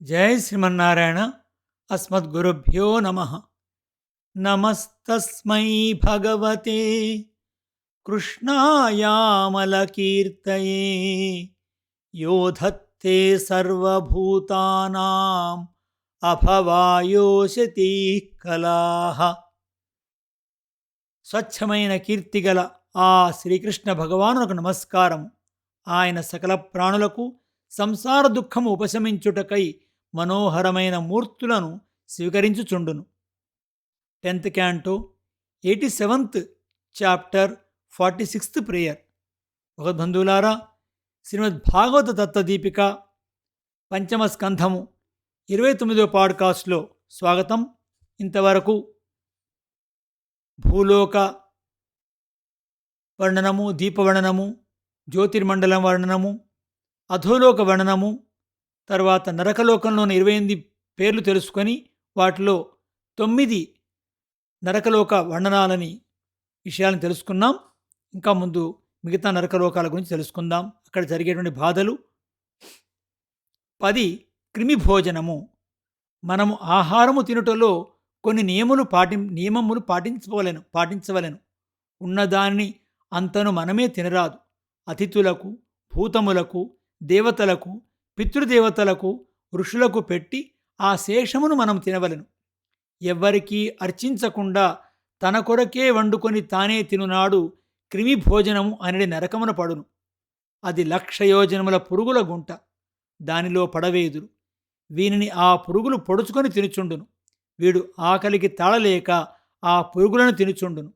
జై శ్రీమన్నారాయణ. అస్మద్గురుభ్యో నమ. నమస్తస్మై భగవతే కృష్ణాయామలకీర్తయే యోధత్తే సర్వభూతానాం అభవాయోషతీ కలాః. స్వచ్ఛమైన కీర్తిగల ఆ శ్రీకృష్ణ భగవానునకు నమస్కారం. ఆయన సకల ప్రాణులకు సంసార దుఃఖము ఉపశమించుటకై మనోహరమైన మూర్తులను స్వీకరించుచుండును. 10th canto 87th chapter 46th prayer. భగవద్బంధువులారా, శ్రీమద్ భాగవత తత్వదీపిక పంచమ స్కంధము 29వ పాడ్కాస్ట్లో స్వాగతం. ఇంతవరకు భూలోక వర్ణనము, దీపవర్ణనము, జ్యోతిర్మండలం వర్ణనము, అధోలోక వర్ణనము, తర్వాత నరకలోకంలోని 28 పేర్లు తెలుసుకొని వాటిలో 9 నరకలోక వర్ణనాలని విషయాలను తెలుసుకున్నాం. ఇంకా ముందు మిగతా నరకలోకాల గురించి తెలుసుకుందాం. అక్కడ జరిగేటువంటి బాధలు. 10 క్రిమి భోజనము. మనము ఆహారము తినుటలో కొన్ని నియమములు పాటించవలెను. ఉన్నదానిని అంతను మనమే తినరాదు. అతిథులకు, భూతములకు, దేవతలకు, పితృదేవతలకు, ఋషులకు పెట్టి ఆ శేషమును మనం తినవలెను. ఎవ్వరికీ అర్చించకుండా తన కొరకే వండుకొని తానే తినునాడు క్రిమి భోజనము అనేది నరకమున పడును. అది 1,00,000 యోజనముల పురుగుల గుంట. దానిలో పడవేదురు. వీనిని ఆ పురుగులు పొడుచుకొని తినుచుండును. వీడు ఆకలికి తాళలేక ఆ పురుగులను తినుచుండును.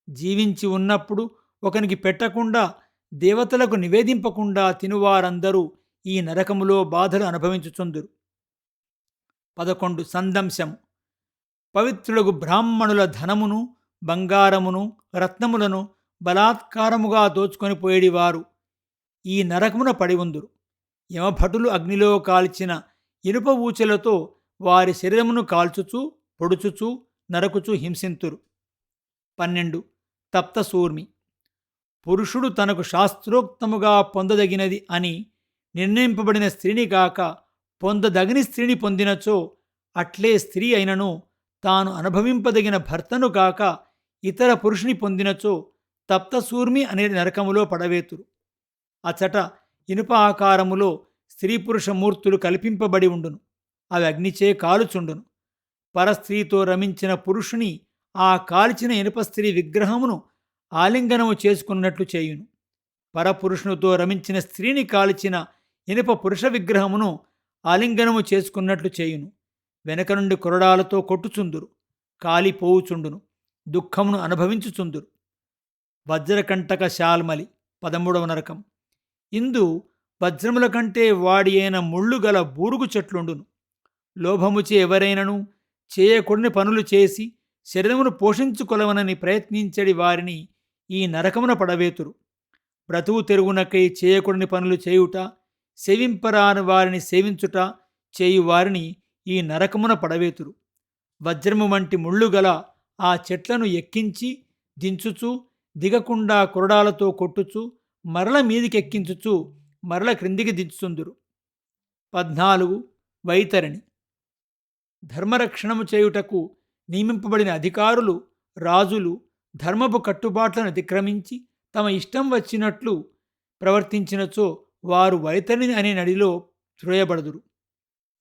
జీవించి ఉన్నప్పుడు ఒకనికి పెట్టకుండా, దేవతలకు నివేదింపకుండా తినువారందరూ ఈ నరకములో బాధలు అనుభవించుచుందురు. 11 సందంశము. పవిత్రులకు బ్రాహ్మణుల ధనమును, బంగారమును, రత్నములను బలాత్కారముగా దోచుకొని పోయేడివారు ఈ నరకమున పడి ఉందురు. యమభటులు అగ్నిలో కాల్చిన ఇనుప ఊచెలతో వారి శరీరమును కాల్చుచూ, పొడుచుచూ, నరకుచూ హింసింతురు. 12 తప్తసూర్మి. పురుషుడు తనకు శాస్త్రోక్తముగా పొందదగినది అని నిర్ణయింపబడిన స్త్రీని కాక పొందదగిన స్త్రీని పొందినచో, అట్లే స్త్రీ అయినను తాను అనుభవింపదగిన భర్తను కాక ఇతర పురుషుని పొందినచో తప్తసూర్మి అనే నరకములో పడవేతురు. అచట ఇనుప ఆకారములో స్త్రీ పురుష మూర్తులు కల్పింపబడి ఉండును. అవి అగ్నిచే కాలుచుండును. పరస్త్రీతో రమించిన పురుషుని ఆ కాల్చిన ఇనుప స్త్రీ విగ్రహమును ఆలింగనము చేసుకున్నట్లు చేయును. పరపురుషునితో రమించిన స్త్రీని కాల్చిన ఇనుప పురుష విగ్రహమును ఆలింగనము చేసుకున్నట్లు చేయును. వెనక నుండి కొరడాలతో కొట్టుచుందురు. కాలిపోవుచుండును. దుఃఖమును అనుభవించుచుందురు. వజ్రకంటక శాల్మలి. 13వ నరకం. ఇందు వజ్రముల కంటే వాడి అయిన ముళ్ళు గల బూరుగు చెట్లుండును. లోభముచే ఎవరైనను చేయకూడని పనులు చేసి శరీరమును పోషించుకొలవనని ప్రయత్నించడి వారిని ఈ నరకమున పడవేతురు. బ్రతువు తెరుగునకై చేయకూడని పనులు చేయుట, సేవింపరాని వారిని సేవించుట చేయు వారిని ఈ నరకమున పడవేతురు. వజ్రము వంటి ముళ్ళు గల ఆ చెట్లను ఎక్కించి దించుచు, దిగకుండా కొరడాలతో కొట్టుచు, మరల మీదికెక్కించుచు, మరల క్రిందికి దించుతుందురు. 14 వైతరిణి. ధర్మరక్షణము చేయుటకు నియమింపబడిన అధికారులు, రాజులు ధర్మపు కట్టుబాట్లను అతిక్రమించి తమ ఇష్టం వచ్చినట్లు ప్రవర్తించినచో వారు వైతరిణి అనే నదిలో త్రోయబడుదురు.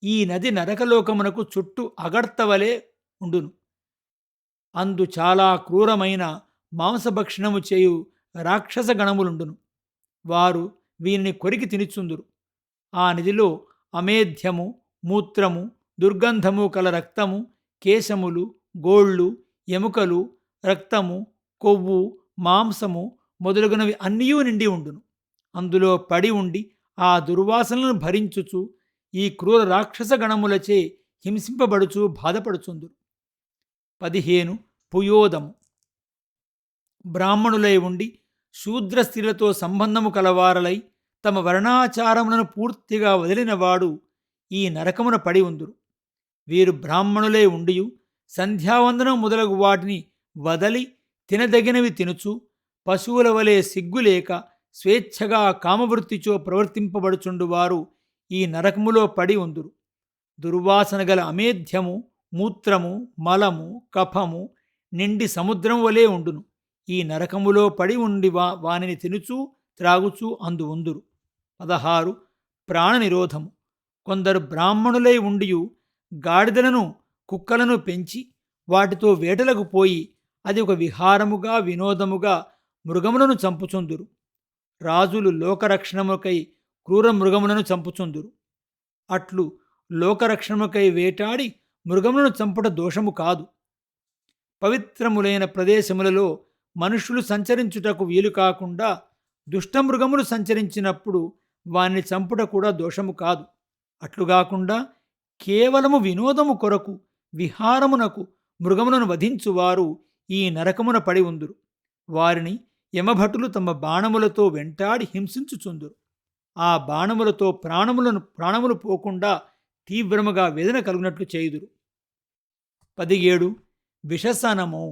ఈ నది నరకలోకమునకు చుట్టూ అగర్తవలే ఉండును. అందు చాలా క్రూరమైన మాంసభక్షణము చేయు రాక్షస గణములుండును. వారు వీరిని కొరికి తినిచుందురు. ఆ నదిలో అమేధ్యము, మూత్రము, దుర్గంధము కల రక్తము, కేశములు, గోళ్ళు, ఎముకలు, రక్తము, కొవ్వు, మాంసము మొదలగునవి అన్నీయూ నిండి ఉండును. అందులో పడి ఉండి ఆ దుర్వాసనలను భరించుచు ఈ క్రూర రాక్షస గణములచే హింసింపబడుచు బాధపడుచుందురు. 15 పుయోదము. బ్రాహ్మణులై ఉండి శూద్ర స్త్రీలతో సంబంధము కలవారలై తమ వర్ణాచారములను పూర్తిగా వదిలినవాడు ఈ నరకమున పడి ఉందురు. వీరు బ్రాహ్మణులై ఉండియు సంధ్యావందనం మొదలగు వాటిని వదలి తినదగినవి తినుచు, పశువుల వలె సిగ్గులేక స్వేచ్ఛగా కామవృత్తిచో ప్రవర్తింపబడుచుండు వారు ఈ నరకములో పడి ఉందురు. దుర్వాసన గల అమేధ్యము, మూత్రము, మలము, కఫము నిండి సముద్రం వలె ఉండును. ఈ నరకములో పడి ఉండి వానిని తినుచూ త్రాగుచూ అందు ఉందురు. 16 ప్రాణ నిరోధము. కొందరు బ్రాహ్మణులై ఉండియు గాడిదలను కుక్కలను పెంచి వాటితో వేటలకు పోయి అది ఒక విహారముగా వినోదముగా మృగములను చంపుచుందురు. రాజులు లోకరక్షణముకై క్రూర మృగములను చంపుచుందురు. అట్లు లోకరక్షణముకై వేటాడి మృగములను చంపుట దోషము కాదు. పవిత్రములైన ప్రదేశములలో మనుష్యులు సంచరించుటకు వీలు కాకుండా దుష్టమృగములు సంచరించినప్పుడు వానిని చంపుట కూడా దోషము కాదు. అట్లుగాకుండా కేవలము వినోదము కొరకు విహారమునకు మృగములను వధించువారు ఈ నరకమున పడి ఉందురు. వారిని యమభటులు తమ బాణములతో వెంటాడి హింసించుచుందురు. ఆ బాణములతో ప్రాణములు పోకుండా తీవ్రముగా వేదన కలుగునట్లు చేయుదురు. 17 విషసనము.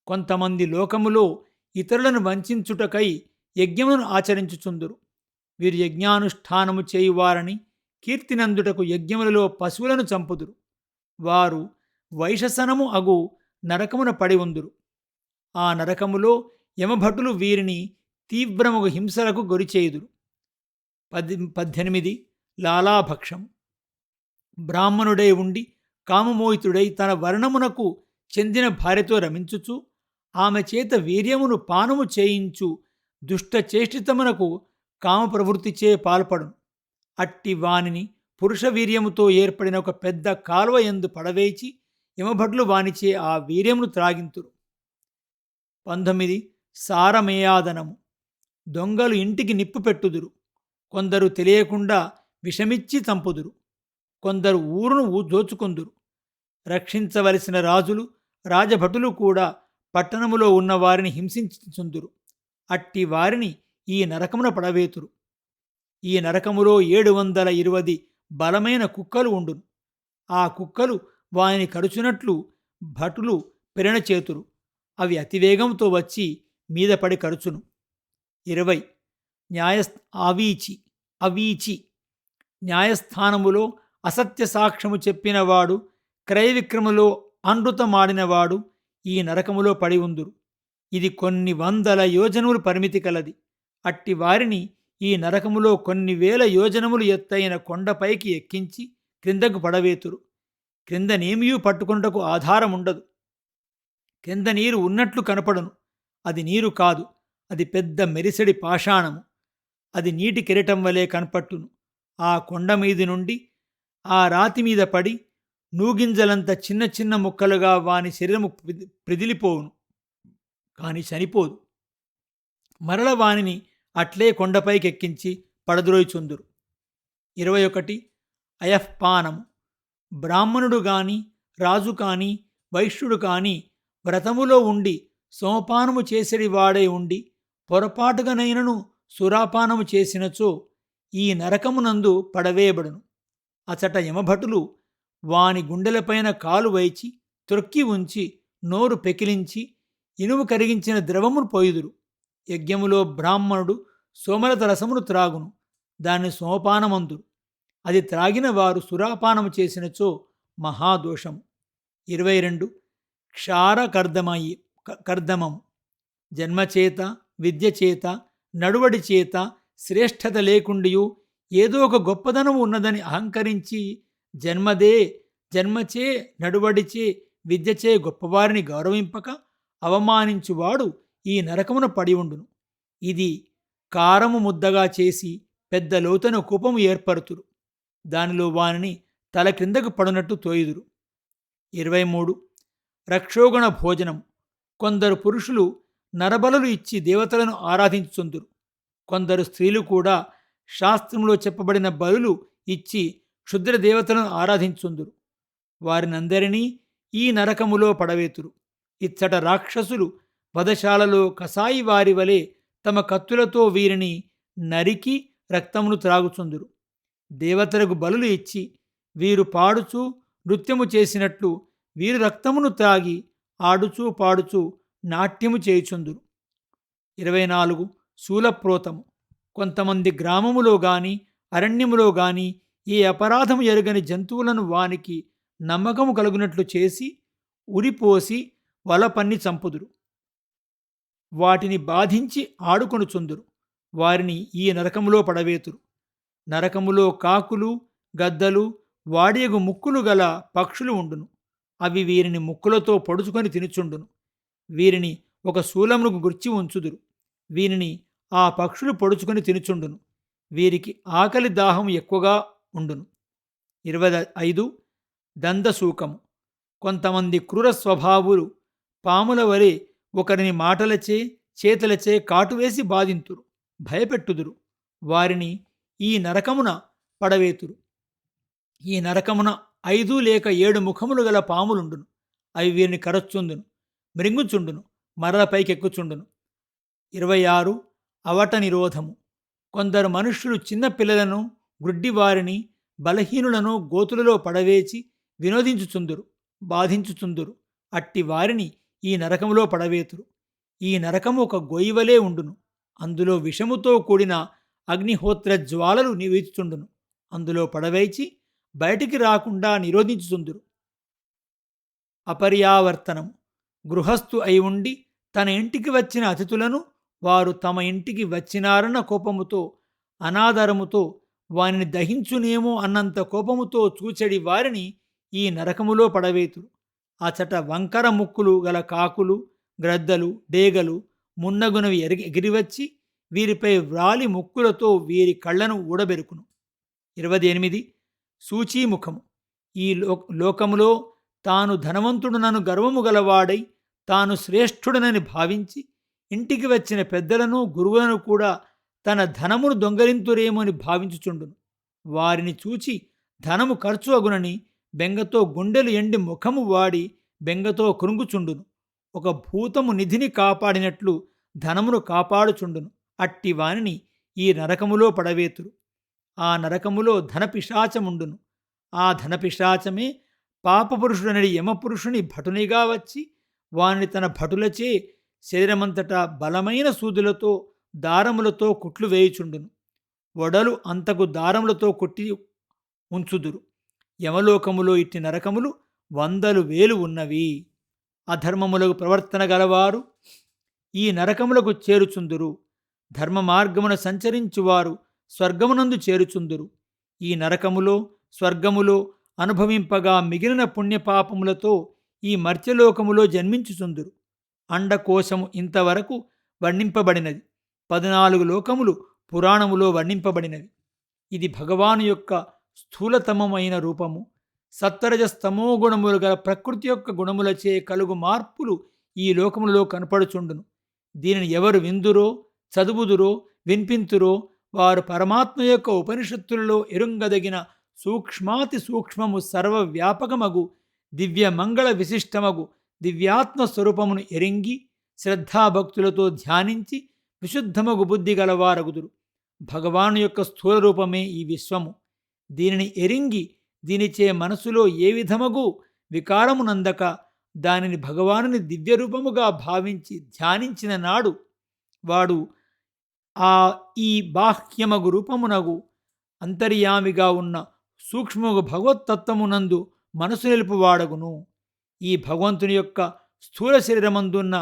కొంతమంది లోకములో ఇతరులను వంచుటకై యజ్ఞములను ఆచరించుచుందురు. వీరు యజ్ఞానుష్ఠానము చేయువారని కీర్తినందుటకు యజ్ఞములలో పశువులను చంపుదురు. వారు వైషసనము అగు నరకమున పడి ఉందురు. ఆ నరకములో యమభటులు వీరిని తీవ్రముగు హింసలకు గురిచేయుదురు. 18 లాలాభక్షము. బ్రాహ్మణుడై ఉండి కామమోహితుడై తన వర్ణమునకు చెందిన భార్యతో రమించుచు ఆమె చేత వీర్యమును పానము చేయించు దుష్ట చేష్టితమునకు కామప్రవృత్తిచే పాల్పడును. అట్టి వానిని పురుష వీర్యముతో ఏర్పడిన ఒక పెద్ద కాలువ యందు పడవేచి యమభటులు వానిచే ఆ వీర్యమును త్రాగింతురు. 19 సారమేయాదనము. దొంగలు ఇంటికి నిప్పు పెట్టుదురు. కొందరు తెలియకుండా విషమిచ్చి చంపుదురు. కొందరు ఊరును దోచుకుందురు. రక్షించవలసిన రాజులు రాజభటులు కూడా పట్టణములో ఉన్న వారిని హింసించుచుందురు. అట్టి వారిని ఈ నరకమున పడవేతురు. ఈ నరకములో 720 బలమైన కుక్కలు ఉండును. ఆ కుక్కలు వానిని కరుచునట్లు భటులు పెరణచేతురు. అవి అతివేగంతో వచ్చి మీద పడి కరుచును. 20 అవీచి. న్యాయస్థానములో అసత్య సాక్ష్యము చెప్పినవాడు, క్రయ విక్రములో అనృతమాడినవాడు ఈ నరకములో పడి ఉందురు. ఇది కొన్ని వందల యోజనములు పరిమితి కలది. అట్టి వారిని ఈ నరకములో కొన్ని వేల యోజనములు ఎత్తైన కొండపైకి ఎక్కించి క్రిందకు పడవేతురు. క్రింద నేమియూ పట్టుకొనుటకు ఆధారముండదు. క్రింద నీరు ఉన్నట్లు కనపడును. అది నీరు కాదు, అది పెద్ద మెరిసెడి పాషాణము. అది నీటి కెరటం వలె కనపట్టును. ఆ కొండ మీది నుండి ఆ రాతి మీద పడి నూగింజలంత చిన్న చిన్న ముక్కలుగా వాని శరీరము ప్రిదిలిపోవును, కాని చనిపోదు. మరల వానిని అట్లే కొండపైకెక్కించి పడద్రోయిచుందురు. 21 అయఃపానము. బ్రాహ్మణుడు గాని రాజు కాని వైశ్యుడు కాని వ్రతములో ఉండి సోపానము చేసేడి వాడై ఉండి పొరపాటుగానైనను సురాపానము చేసినచో ఈ నరకమునందు పడవేయబడును. అచట యమభటులు వాని గుండెలపైన కాలు వైచి త్రొక్కి ఉంచి నోరు పెకిలించి ఇనుము కరిగించిన ద్రవమును పోయుదురు. యజ్ఞములో బ్రాహ్మణుడు సోమలత రసమును త్రాగును. దాన్ని సోపానమందురు. అది త్రాగిన వారు సురాపానము చేసినచో మహాదోషము. 22 కర్దమము. జన్మచేత విద్యచేత నడువడి చేత శ్రేష్ఠత లేకుండియు ఏదో ఒక గొప్పదనము ఉన్నదని అహంకరించి జన్మచే నడువడిచే విద్యచే గొప్పవారిని గౌరవింపక అవమానించువాడు ఈ నరకమున పడి ఉండును. ఇది కారము ముద్దగా చేసి పెద్ద లోతైన కూపము ఏర్పరుతురు. దానిలో వానిని తల క్రిందకు పడునట్టు తోయుదురు. 23 రక్షోగణ భోజనం. కొందరు పురుషులు నరబలులు ఇచ్చి దేవతలను ఆరాధించుచుందురు. కొందరు స్త్రీలు కూడా శాస్త్రంలో చెప్పబడిన బలులు ఇచ్చి క్షుద్ర దేవతలను ఆరాధించుందురు. వారినందరినీ ఈ నరకములో పడవేతురు. ఇచ్చట రాక్షసులు వధశాలలో కసాయి వారి వలె తమ కత్తులతో వీరిని నరికి రక్తమును త్రాగుచుందురు. దేవతలకు బలులు ఇచ్చి వీరు పాడుచూ నృత్యము చేసినట్లు వీరు రక్తమును త్రాగి ఆడుచూ పాడుచూ నాట్యము చేయుచుందురు. 24 శూలప్రోతము. కొంతమంది గ్రామములో గాని అరణ్యములో గాని ఈ అపరాధము ఎరుగని జంతువులను వానికి నమ్మకము కలుగునట్లు చేసి ఉరిపోసి వలపన్ని చంపుదురు. వాటిని బాధించి ఆడుకొనుచుందురు. వారిని ఈ నరకములో పడవేతురు. నరకములో కాకులు, గద్దలు, వాడియగు ముక్కులు గల పక్షులు ఉండును. అవి వీరిని ముక్కులతో పొడుచుకొని తినుచుండును. వీరిని ఒక శూలమునకు గుర్చి ఉంచుదురు. వీరిని ఆ పక్షులు పొడుచుకొని తినుచుండును. వీరికి ఆకలి దాహం ఎక్కువగా ఉండును. 25. దందశూకము. కొంతమంది క్రూర స్వభావులు పాముల వలె ఒకరిని మాటలచే చేతులచే కాటువేసి బాధింతురు, భయపెట్టుదురు. వారిని ఈ నరకమున పడవేతురు. ఈ నరకమున 5 లేక 7 ముఖములు గల పాములుండును. అవి వీరిని కరచుండును, మృంగుచుండును, మరల పైకెక్కుచుండును. 26. అవట నిరోధము. కొందరు మనుష్యులు చిన్న పిల్లలను, గ్రుడ్డివారిని, బలహీనులను గోతులలో పడవేచి వినోదించుచుందురు, బాధించుచుందురు. అట్టి వారిని ఈ నరకములో పడవేతురు. ఈ నరకము ఒక గొయ్యివలే ఉండును. అందులో విషముతో కూడిన అగ్నిహోత్ర జ్వాలలు నివీచుచుండును. అందులో పడవేచి బయటికి రాకుండా నిరోధించుచుందురు. అపర్యావర్తనము. గృహస్థు అయి ఉండి తన ఇంటికి వచ్చిన అతిథులను వారు తమ ఇంటికి వచ్చినారన్న కోపముతో, అనాదరముతో, వానిని దహించునేమో అన్నంత కోపముతో చూచెడి వారిని ఈ నరకములో పడవేతురు. అచట వంకర ముక్కులు గల కాకులు, గ్రద్దలు, డేగలు మున్నగునవి ఎగిరివచ్చి వీరిపై వ్రాలి ముక్కులతో వీరి కళ్ళను ఊడబెరుకును. 28. సూచీముఖము. ఈ లోకములో తాను ధనవంతుడునను గర్వము గలవాడై తాను శ్రేష్ఠుడనని భావించి ఇంటికి వచ్చిన పెద్దలను, గురువులను కూడా తన ధనమును దొంగలింతురేమని భావించుచుండును. వారిని చూచి ధనము ఖర్చు అగునని బెంగతో గుండెలు ఎండి ముఖము వాడి బెంగతో కృంగుచుండును. ఒక భూతము నిధిని కాపాడినట్లు ధనమును కాపాడుచుండును. అట్టి వానిని ఈ నరకములో పడవేతురు. ఆ నరకములో ధనపిశాచముండును. ఆ ధనపిశాచమే పాపపురుషుడనడి యమపురుషుని భటునిగా వచ్చి వానిని తన భటులచే శరీరమంతటా బలమైన సూదులతో, దారములతో కుట్లు వేయుచుండును. వడలు అంతకు దారములతో కుట్టి ఉంచుదురు. యమలోకములో ఇట్టి నరకములు 100,000 ఉన్నవి. అధర్మములకు ప్రవర్తన గలవారు ఈ నరకములకు చేరుచుందురు. ధర్మ మార్గమున సంచరించువారు స్వర్గమునందు చేరుచుందురు. ఈ నరకములో, స్వర్గములో అనుభవింపగా మిగిలిన పుణ్యపాపములతో ఈ మర్త్యలోకములో జన్మించుచుందురు. అండకోశము ఇంతవరకు వర్ణింపబడినది. 14 లోకములు పురాణములో వర్ణింపబడినవి. ఇది భగవాను యొక్క స్థూలతమమైన రూపము. సత్వరజస్తమో గుణములు గల ప్రకృతి యొక్క గుణములచే కలుగు మార్పులు ఈ లోకములలో కనపడుచుండును. దీనిని ఎవరు విందురో, చదువుదురో, వినిపింతురో వారు పరమాత్మ యొక్క ఉపనిషత్తులలో ఎరుంగదగిన సూక్ష్మాతి సూక్ష్మము సర్వవ్యాపకమగు దివ్య మంగళ విశిష్టమగు దివ్యాత్మ స్వరూపమును ఎరింగి శ్రద్ధాభక్తులతో ధ్యానించి విశుద్ధమగు బుద్ధి గలవారగుదురు. భగవాను యొక్క స్థూల రూపమే ఈ విశ్వము. దీనిని ఎరింగి దీనిచే మనసులో ఏ విధమగు వికారమునందక దానిని భగవానుని దివ్యరూపముగా భావించి ధ్యానించిన నాడు వాడు ఈ బాహ్యమగు రూపమునగు అంతర్యామిగా ఉన్న సూక్ష్మగు భగవత్తత్వమునందు మనసు నిలుపువాడగును. ఈ భగవంతుని యొక్క స్థూల శరీరమందున్న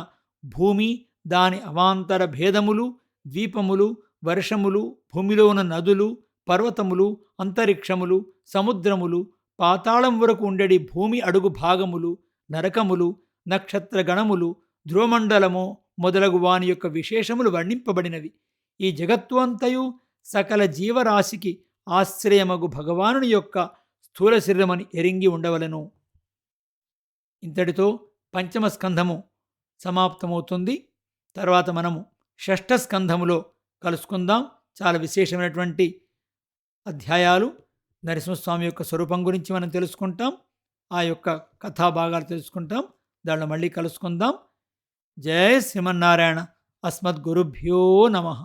భూమి, దాని అవాంతర భేదములు, ద్వీపములు, వర్షములు, భూమిలో ఉన్న నదులు, పర్వతములు, అంతరిక్షములు, సముద్రములు, పాతాళం వరకు ఉండేడి భూమి అడుగు భాగములు, నరకములు, నక్షత్ర గణములు, ధ్రువమండలము మొదలగు వాని యొక్క విశేషములు వర్ణింపబడినవి. ఈ జగత్తు అంతయు సకల జీవరాశికి ఆశ్రయమగు భగవానుని యొక్క స్థూల శరీరమని ఎరింగి ఉండవలను. ఇంతటితో పంచమ స్కంధము సమాప్తమవుతుంది. తర్వాత మనము షష్ఠ స్కంధములో కలుసుకుందాం. చాలా విశేషమైనటువంటి అధ్యాయాలు. నరసింహస్వామి యొక్క స్వరూపం గురించి మనం తెలుసుకుంటాం. ఆ యొక్క కథాభాగాలు తెలుసుకుంటాం. దానిలో మళ్ళీ కలుసుకుందాం. జయ శ్రీమన్నారాయణ. అస్మద్గురుభ్యో నమః.